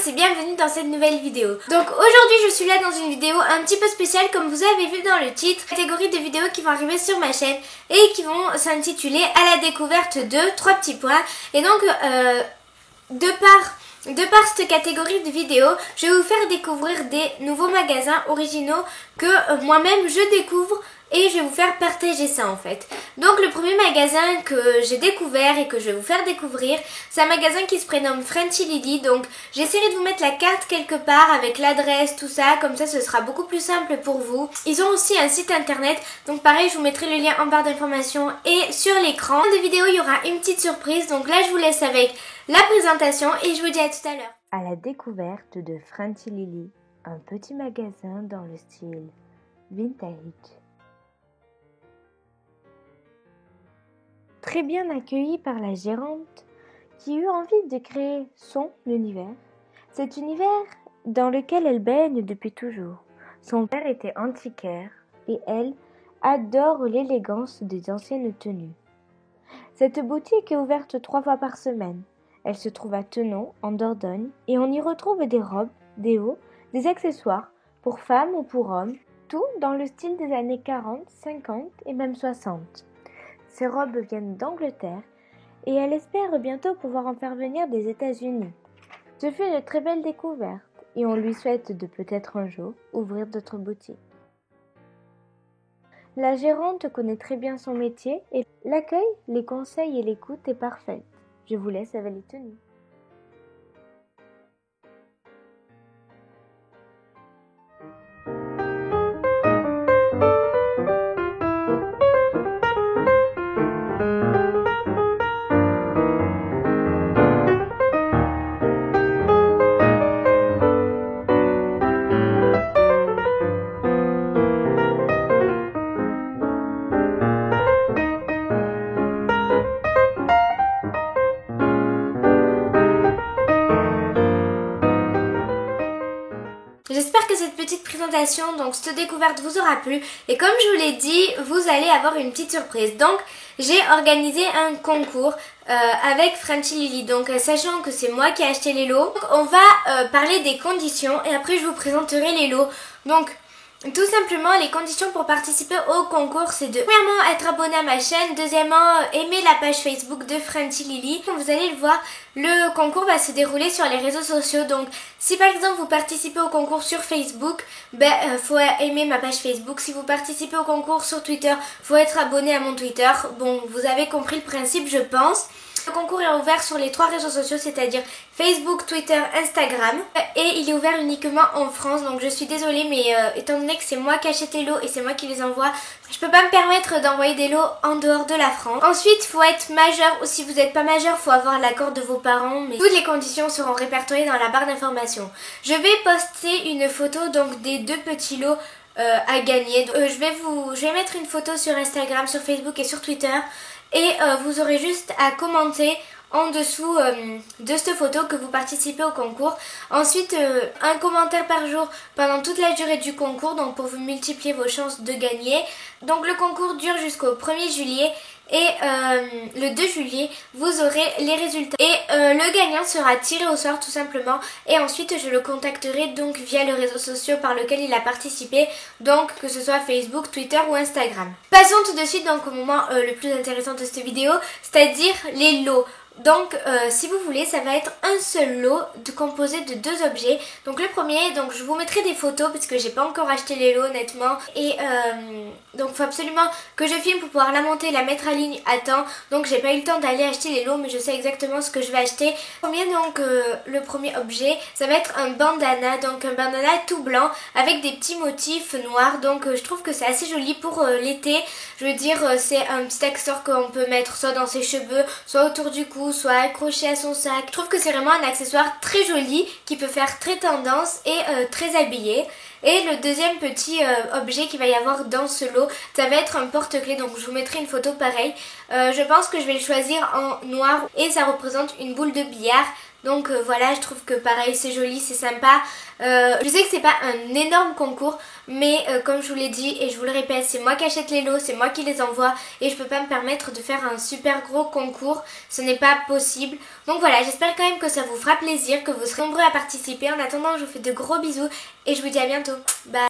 et bienvenue dans cette nouvelle vidéo. Donc aujourd'hui je suis là dans une vidéo un petit peu spéciale comme vous avez vu dans le titre. Catégorie de vidéos qui vont arriver sur ma chaîne et qui vont s'intituler à la découverte de 3 petits points. Et donc de par cette catégorie de vidéos, je vais vous faire découvrir des nouveaux magasins originaux que moi-même je découvre et je vais vous faire partager ça en fait. Donc le premier magasin que j'ai découvert et que je vais vous faire découvrir, c'est un magasin qui se prénomme Frenchy Lily. Donc j'essaierai de vous mettre la carte quelque part avec l'adresse, tout ça, comme ça ce sera beaucoup plus simple pour vous. Ils ont aussi un site internet, donc pareil je vous mettrai le lien en barre d'informations et sur l'écran. Dans la vidéo il y aura une petite surprise, donc là je vous laisse avec la présentation et je vous dis à tout à l'heure. À la découverte de Frenchy Lily, un petit magasin dans le style vintage. Très bien accueillie par la gérante qui eut envie de créer son univers, cet univers dans lequel elle baigne depuis toujours. Son père était antiquaire et elle adore l'élégance des anciennes tenues. Cette boutique est ouverte 3 fois par semaine. Elle se trouve à Tenon, en Dordogne, et on y retrouve des robes, des hauts, des accessoires pour femmes ou pour hommes, tout dans le style des années 40, 50 et même 60. Ces robes viennent d'Angleterre et elle espère bientôt pouvoir en faire venir des États-Unis. Ce fut une très belle découverte et on lui souhaite de peut-être un jour ouvrir d'autres boutiques. La gérante connaît très bien son métier et l'accueil, les conseils et l'écoute est parfaite. Je vous laisse avec les tenues. J'espère que cette petite présentation, donc cette découverte vous aura plu. Et comme je vous l'ai dit, vous allez avoir une petite surprise. Donc j'ai organisé un concours avec Frenchy Lily. Donc sachant que c'est moi qui ai acheté les lots, donc, on va parler des conditions et après je vous présenterai les lots. Donc tout simplement, les conditions pour participer au concours, c'est de premièrement être abonné à ma chaîne, deuxièmement aimer la page Facebook de Frenchy Lily. Comme vous allez le voir, le concours va se dérouler sur les réseaux sociaux. Donc si par exemple vous participez au concours sur Facebook, faut aimer ma page Facebook. Si vous participez au concours sur Twitter, faut être abonné à mon Twitter. Bon, vous avez compris le principe je pense. Le concours est ouvert sur les 3 réseaux sociaux, c'est-à-dire Facebook, Twitter, Instagram. Et il est ouvert uniquement en France, donc je suis désolée, mais étant donné que c'est moi qui achète les lots et c'est moi qui les envoie, je peux pas me permettre d'envoyer des lots en dehors de la France. Ensuite, faut être majeur, ou si vous n'êtes pas majeur, faut avoir l'accord de vos parents. Mais toutes les conditions seront répertoriées dans la barre d'informations. Je vais poster une photo donc des 2 petits lots à gagner. Je vais mettre une photo sur Instagram, sur Facebook et sur Twitter. Et vous aurez juste à commenter en dessous de cette photo que vous participez au concours. Ensuite, un commentaire par jour pendant toute la durée du concours, donc pour vous multiplier vos chances de gagner. Donc le concours dure jusqu'au 1er juillet. Et le 2 juillet, vous aurez les résultats. Et le gagnant sera tiré au sort tout simplement. Et ensuite, je le contacterai donc via les réseaux sociaux par lesquels il a participé. Donc, que ce soit Facebook, Twitter ou Instagram. Passons tout de suite donc au moment le plus intéressant de cette vidéo, c'est-à-dire les lots. Donc si vous voulez, ça va être un seul lot composé de 2 objets. Donc le premier, donc je vous mettrai des photos parce que j'ai pas encore acheté les lots honnêtement. Et donc il faut absolument que je filme pour pouvoir la monter et la mettre à ligne à temps. Donc j'ai pas eu le temps d'aller acheter les lots, mais je sais exactement ce que je vais acheter. Le premier objet, ça va être un bandana. Donc un bandana tout blanc avec des petits motifs noirs. Donc je trouve que c'est assez joli pour l'été. Je veux dire, c'est un petit accessoire qu'on peut mettre soit dans ses cheveux, soit autour du cou, soit accroché à son sac. Je trouve que c'est vraiment un accessoire très joli qui peut faire très tendance et très habillé. Et le deuxième petit objet qu'il va y avoir dans ce lot, ça va être un porte-clés. Donc je vous mettrai une photo pareille. Je pense que je vais le choisir en noir et ça représente une boule de billard. Donc voilà, je trouve que pareil c'est joli, c'est sympa. Je sais que c'est pas un énorme concours, mais comme je vous l'ai dit et je vous le répète, c'est moi qui achète les lots, c'est moi qui les envoie et je peux pas me permettre de faire un super gros concours, ce n'est pas possible. Donc voilà, j'espère quand même que ça vous fera plaisir, que vous serez nombreux à participer. En attendant, je vous fais de gros bisous et je vous dis à bientôt. Bye.